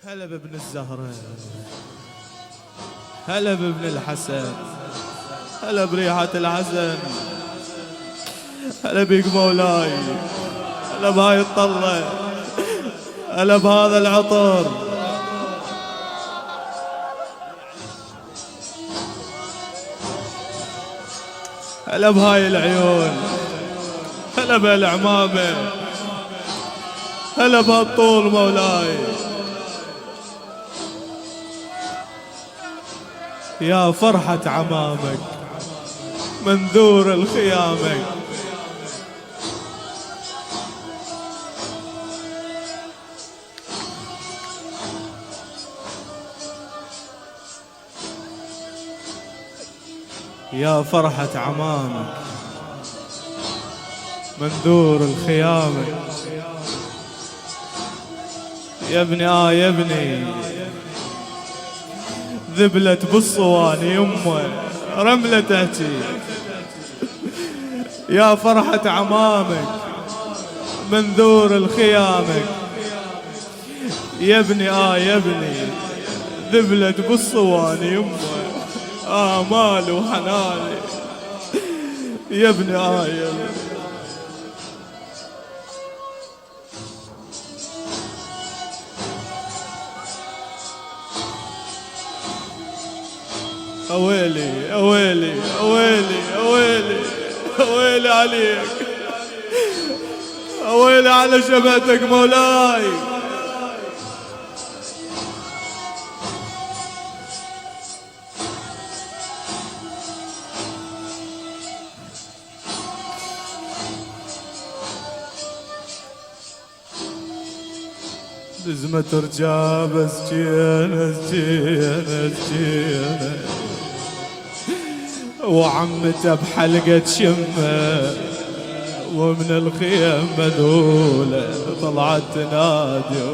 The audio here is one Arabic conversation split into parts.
هلا بابن الزهرة، هلا بابن الحسن، هلا بريحة الحزن، هلا بيك مولاي، هلا بهاي الطلة، هلا بهذا العطر، هلا بهاي العيون، هلا بالعمامة، هلا بهالطول مولاي. يا فرحة عمامك منذور الخيامك، يا فرحة عمامك منذور الخيامك. يا ابني يا ابني ذبلت بالصواني يمه رملة تحكي. يا فرحة عمامك منذور الخيامك. يا ابني يا ابني ذبلت بالصواني يمه آمال وحناني. يا ابني يا ابني أويلي أويلي أويلي أويلي أويلي عليك، أويلي على شبهتك مولاي. لزمة رجاب اسجينا اسجينا اسجينا وعمته بحلقة شمه ومن الخيم مذولة طلعت تنادي.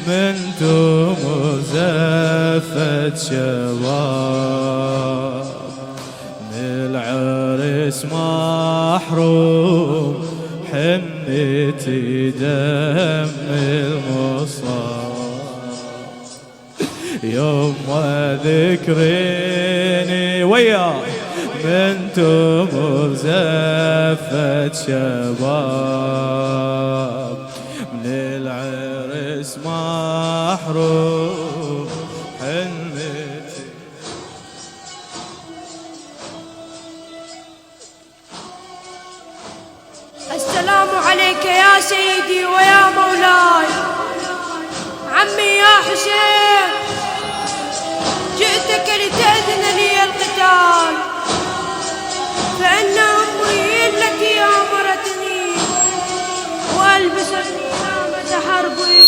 منتم زفت شباب من العرس محروم حنتي دم المصاب. يوم ذكريني وياه منتم زفت شباب من العرس محروم حنتي. السلام عليك يا سيدي ويا مولاي. عمي يا حسين جئتك لتأذن لي القتال، فإن أمي التي أمرتني وألبستني نعمة حربي،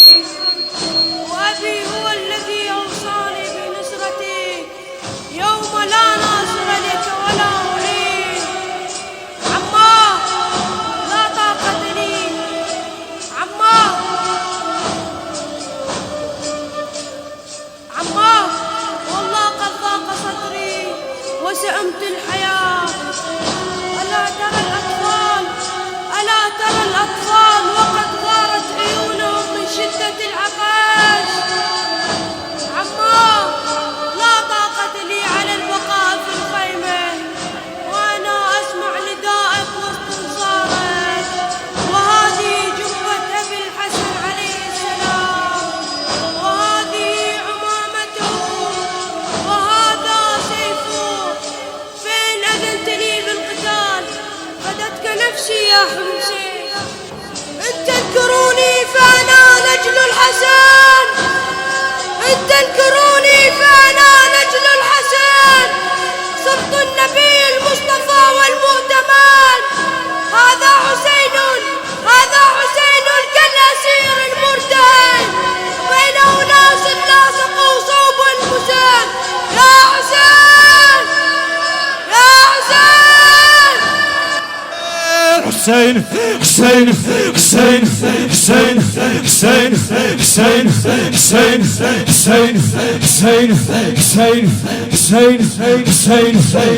وأبي هو الذي أوصاني بنصرتك يوم لا ناصر لك ولا أريد. عماه لا طاقة لي، عماه عماه والله قد ضاق صدري وسئمت الحياة. ألا ترى الأطفال، ألا ترى الأطفال وقد غارت عيونهم من شدة العطش. عماه لا طاقة لي على البقاء في الخيمة وأنا أسمع نداءك وسط انصارك. وهذه جبة أبي الحسن عليه السلام، وهذه عمامته، وهذا سيفه. فإن أذنت لي بالقتال فدتك نفسي يا حسين. إن تذكروني فأنا نجل الحسن، إن تذكروني فأنا نجل الحسن، صرت النبي المصطفى والمؤتمن. هذا حسين، هذا حسين كالأسير المرتهن بين أناس لاصقوا صوب المسن. يا حسين حسين حسين حسين حسين حسين حسين حسين حسين حسين حسين حسين حسين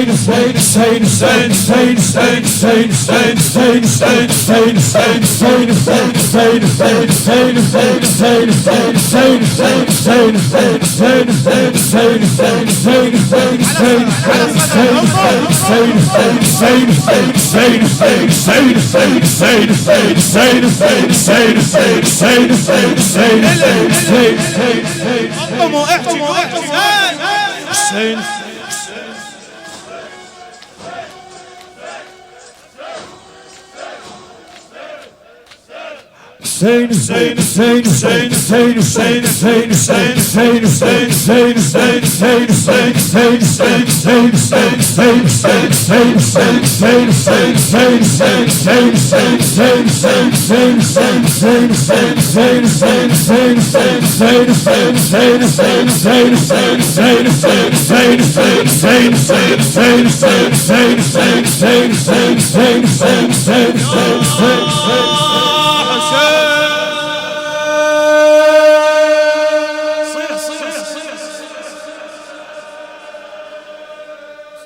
حسين حسين Hussein